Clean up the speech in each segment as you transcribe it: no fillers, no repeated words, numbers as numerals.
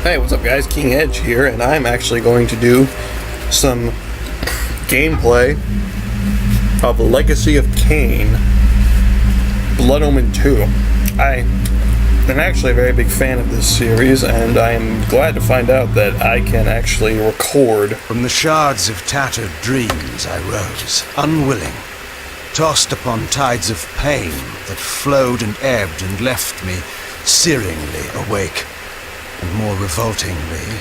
Hey, what's up guys? King Edge here, and I'm actually going to do some gameplay of Legacy of Kain, Blood Omen 2. I am actually a very big fan of this series, and I am glad to find out that I can actually record. From the shards of tattered dreams I rose, unwilling, tossed upon tides of pain that flowed and ebbed and left me searingly awake, and more revoltingly,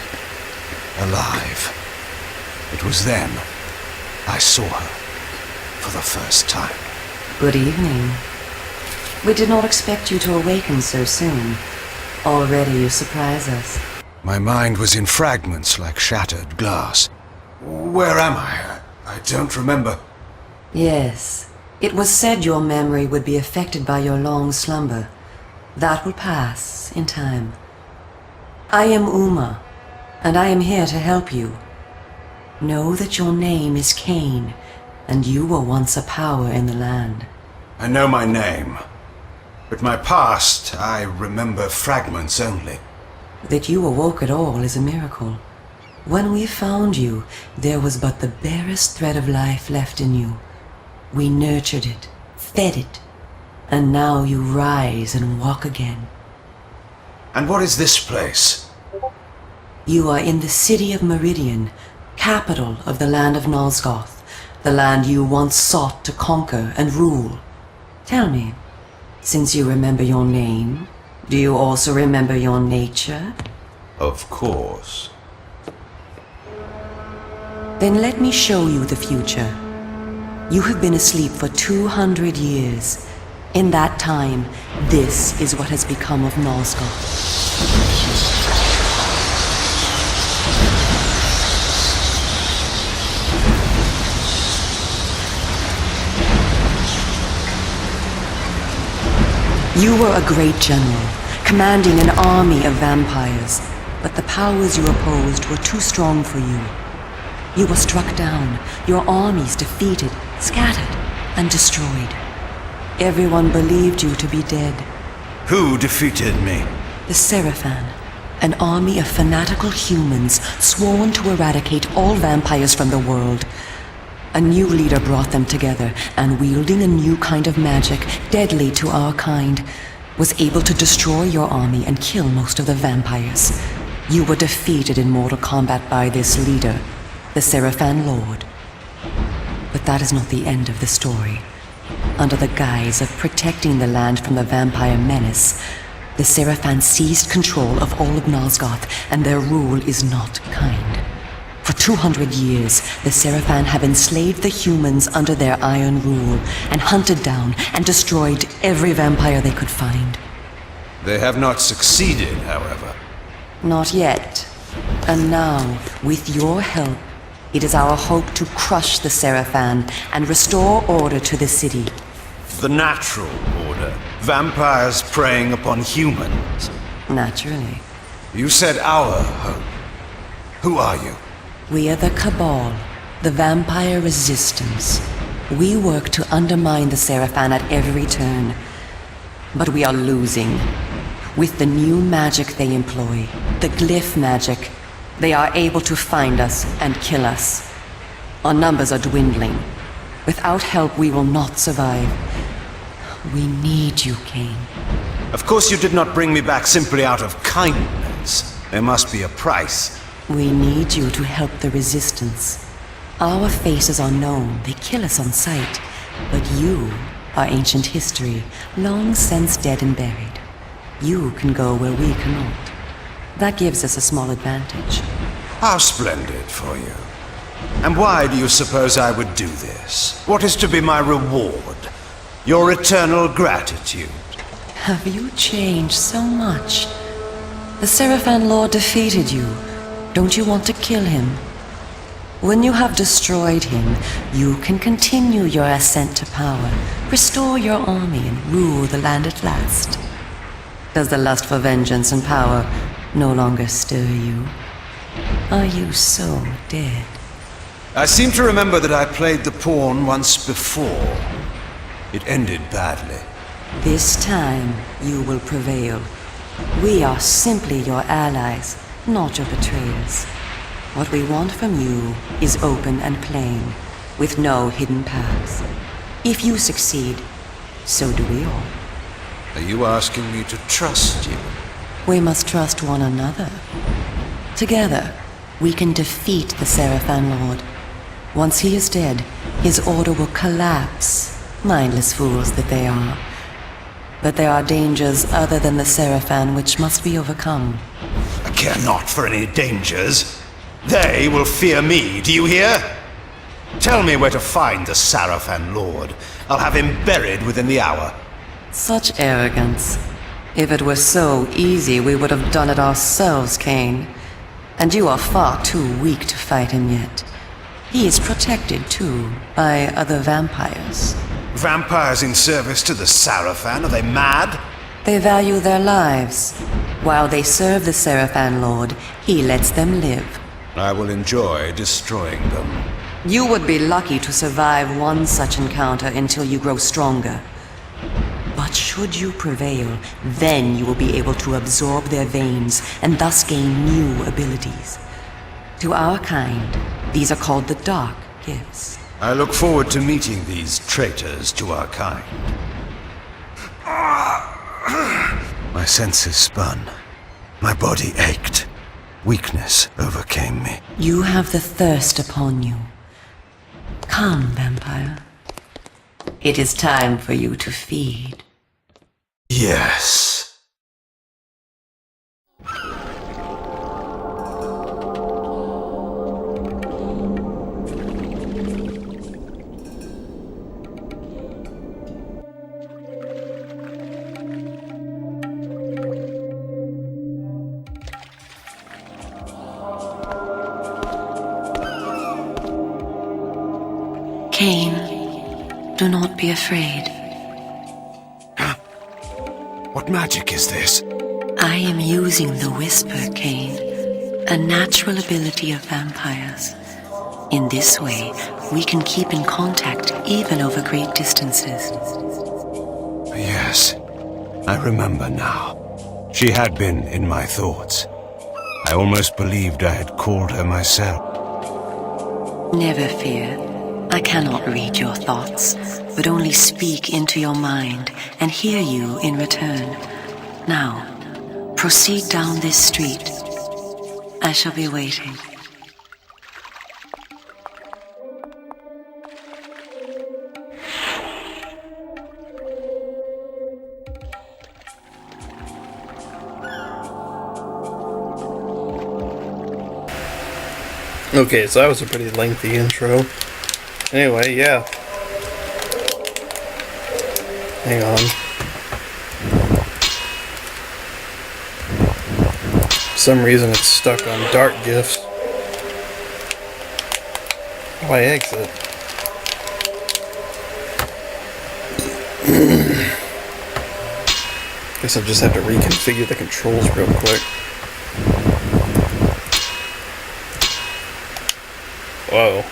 alive. It was then I saw her for the first time. Good evening. We did not expect you to awaken so soon. Already you surprise us. My mind was in fragments like shattered glass. Where am I? I don't remember. Yes. It was said your memory would be affected by your long slumber. That will pass in time. I am Uma, and I am here to help you. Know that your name is Kain, and you were once a power in the land. I know my name, but my past, I remember fragments only. That you awoke at all is a miracle. When we found you, there was but the barest thread of life left in you. We nurtured it, fed it, and now you rise and walk again. And what is this place? You are in the city of Meridian, capital of the land of Nosgoth, the land you once sought to conquer and rule. Tell me, since you remember your name, do you also remember your nature? Of course. Then let me show you the future. You have been asleep for 200 years. In that time, this is what has become of Nosgoth. You were a great general, commanding an army of vampires, but the powers you opposed were too strong for you. You were struck down, your armies defeated, scattered, and destroyed. Everyone believed you to be dead. Who defeated me? The Seraphan, an army of fanatical humans sworn to eradicate all vampires from the world. A new leader brought them together, and wielding a new kind of magic, deadly to our kind, was able to destroy your army and kill most of the vampires. You were defeated in mortal combat by this leader, the Seraphan Lord. But that is not the end of the story. Under the guise of protecting the land from the vampire menace, the Seraphan seized control of all of Nosgoth, and their rule is not kind. For 200 years, the Seraphan have enslaved the humans under their iron rule, and hunted down and destroyed every vampire they could find. They have not succeeded, however. Not yet. And now, with your help, it is our hope to crush the Seraphan and restore order to the city. The natural order. Vampires preying upon humans. Naturally. You said our hope. Who are you? We are the Cabal, the vampire resistance. We work to undermine the Seraphan at every turn. But we are losing. With the new magic they employ, the glyph magic, they are able to find us and kill us. Our numbers are dwindling. Without help, we will not survive. We need you, Kain. Of course you did not bring me back simply out of kindness. There must be a price. We need you to help the Resistance. Our faces are known, they kill us on sight. But you are ancient history, long since dead and buried. You can go where we cannot. That gives us a small advantage. How splendid for you. And why do you suppose I would do this? What is to be my reward? Your eternal gratitude. Have you changed so much? The Seraphan Lord defeated you. Don't you want to kill him? When you have destroyed him, you can continue your ascent to power, restore your army, and rule the land at last. Does the lust for vengeance and power no longer stir you? Are you so dead? I seem to remember that I played the pawn once before. It ended badly. This time, you will prevail. We are simply your allies, not your betrayers. What we want from you is open and plain, with no hidden paths. If you succeed, so do we all. Are you asking me to trust you? We must trust one another. Together, we can defeat the Seraphan Lord. Once he is dead, his order will collapse, mindless fools that they are. But there are dangers other than the Seraphan which must be overcome. I care not for any dangers. They will fear me, do you hear? Tell me where to find the Seraphan Lord. I'll have him buried within the hour. Such arrogance. If it were so easy, we would have done it ourselves, Kain. And you are far too weak to fight him yet. He is protected, too, by other vampires. Vampires in service to the Seraphan? Are they mad? They value their lives. While they serve the Seraphan Lord, he lets them live. I will enjoy destroying them. You would be lucky to survive one such encounter until you grow stronger. But should you prevail, then you will be able to absorb their veins and thus gain new abilities. To our kind, these are called the Dark Gifts. I look forward to meeting these traitors to our kind. My senses spun. My body ached. Weakness overcame me. You have the thirst upon you. Come, vampire. It is time for you to feed. Yes. Kain, do not be afraid. What magic is this? I am using the Whisper, Kain, a natural ability of vampires. In this way, we can keep in contact even over great distances. Yes, I remember now. She had been in my thoughts. I almost believed I had called her myself. Never fear. I cannot read your thoughts, but only speak into your mind and hear you in return. Now, proceed down this street. I shall be waiting. Okay, so that was a pretty lengthy intro. Anyway, yeah. Hang on. For some reason it's stuck on Dark Gifts. How do I exit? Guess I just have to reconfigure the controls real quick. Whoa.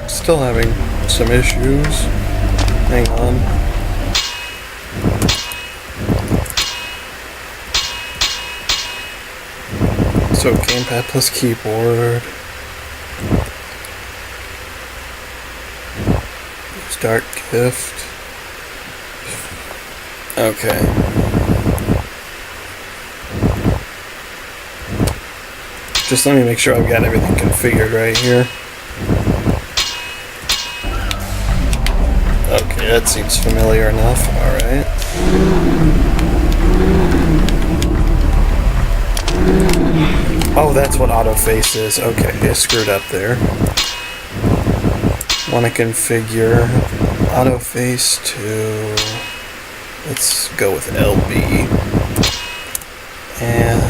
Still having some issues. Hang on. So gamepad plus keyboard. Dark Gift. Okay. Just let me make sure I've got everything configured right here. Okay, that seems familiar enough. Alright. Oh, that's what autoface is. Okay, I screwed up there. Want to configure autoface to Let's go with LB. And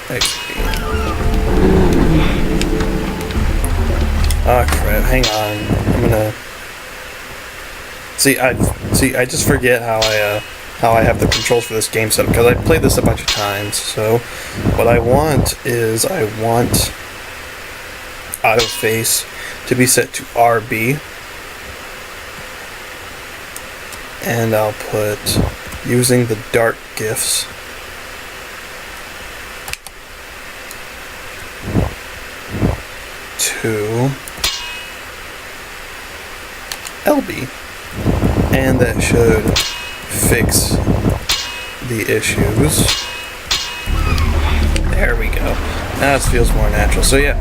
XB. Ah, crap. Hang on. I'm gonna see. I just forget how I have the controls for this game set because I played this a bunch of times. So what I want is auto face to be set to RB, and I'll put using the dark gifts to LB, and that should fix the issues. There we go. Now it feels more natural. So yeah,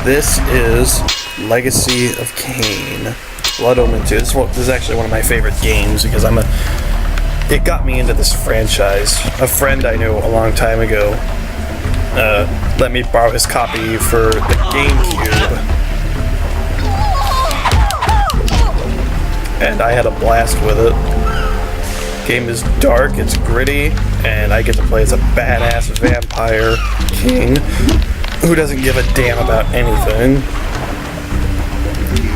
this is Legacy of Kain, Blood Omen 2. This is actually one of my favorite games because it got me into this franchise. A friend I knew a long time ago let me borrow his copy for the GameCube, and I had a blast with it. Game is dark, it's gritty, and I get to play as a badass vampire king who doesn't give a damn about anything.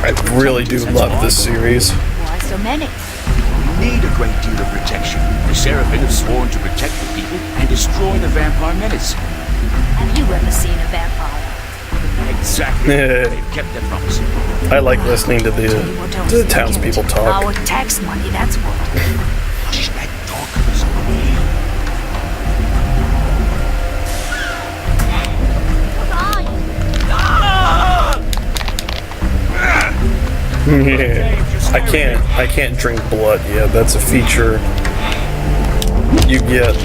I really do love this series. Why so many? We need a great deal of protection. The Seraphim have sworn to protect the people and destroy the vampire menace. Have you ever seen a vampire? Exactly. They've kept their promise. I like listening to the townspeople talk. Our tax money, that's what. Hush that dog. Yeah. I can't drink blood yet. That's a feature you get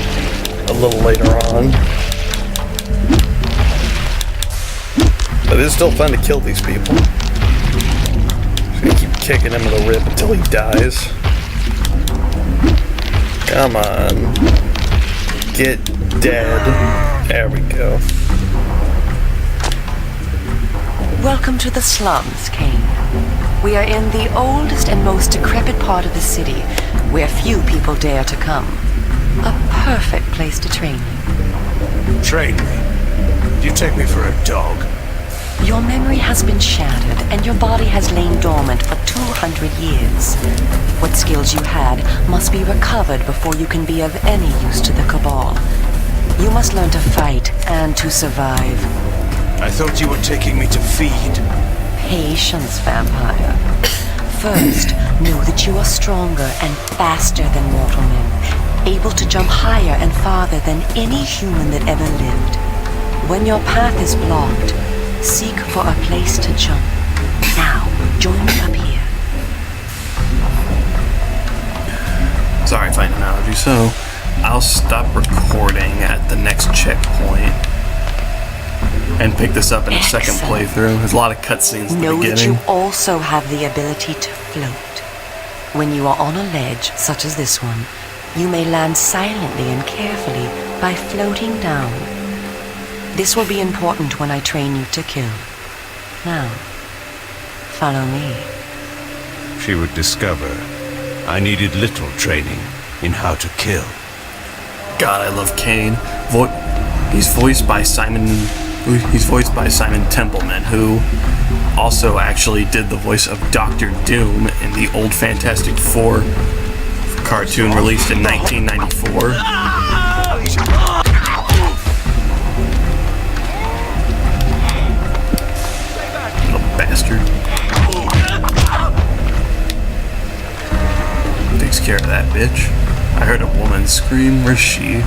a little later on. But it's still fun to kill these people. Just gonna keep kicking him in the rib until he dies. Come on. Get dead. There we go. Welcome to the slums, Kain. We are in the oldest and most decrepit part of the city, where few people dare to come. A perfect place to train you. Train me? Do you take me for a dog? Your memory has been shattered, and your body has lain dormant for 200 years. What skills you had must be recovered before you can be of any use to the Cabal. You must learn to fight and to survive. I thought you were taking me to feed. Patience, vampire. First, know that you are stronger and faster than mortal men, able to jump higher and farther than any human that ever lived. When your path is blocked, seek for a place to jump. Now, join me up here. Sorry if I interrupted you. So, I'll stop recording at the next checkpoint and pick this up in a second Excellent. playthrough. There's a lot of cutscenes in the Know that beginning. you also have the ability to float. When you are on a ledge, such as this one, you may land silently and carefully by floating down. This will be important when I train you to kill. Now, follow me. She would discover I needed little training in how to kill. God, I love Kain. He's voiced by Simon Templeman, who also actually did the voice of Dr. Doom in the old Fantastic Four cartoon released in 1994. Little bastard. Takes care of that bitch. I heard a woman scream. Where's she?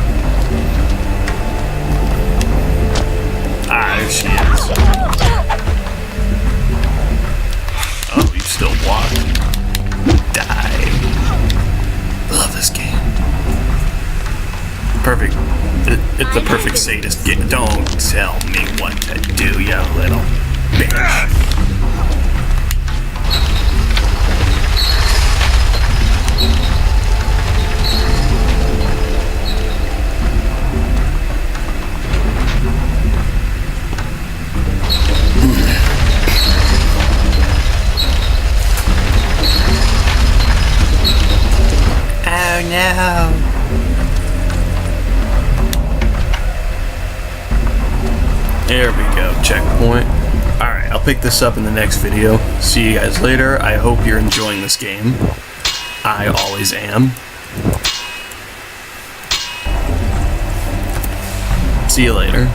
Ah, there she is. Oh, you still walk. Die. Love this game. Perfect. It's the perfect sadist game. Don't tell me what to do, you little bitch. Yeah. There we go, checkpoint. Alright, I'll pick this up in the next video. See you guys later. I hope you're enjoying this game. I always am. See you later.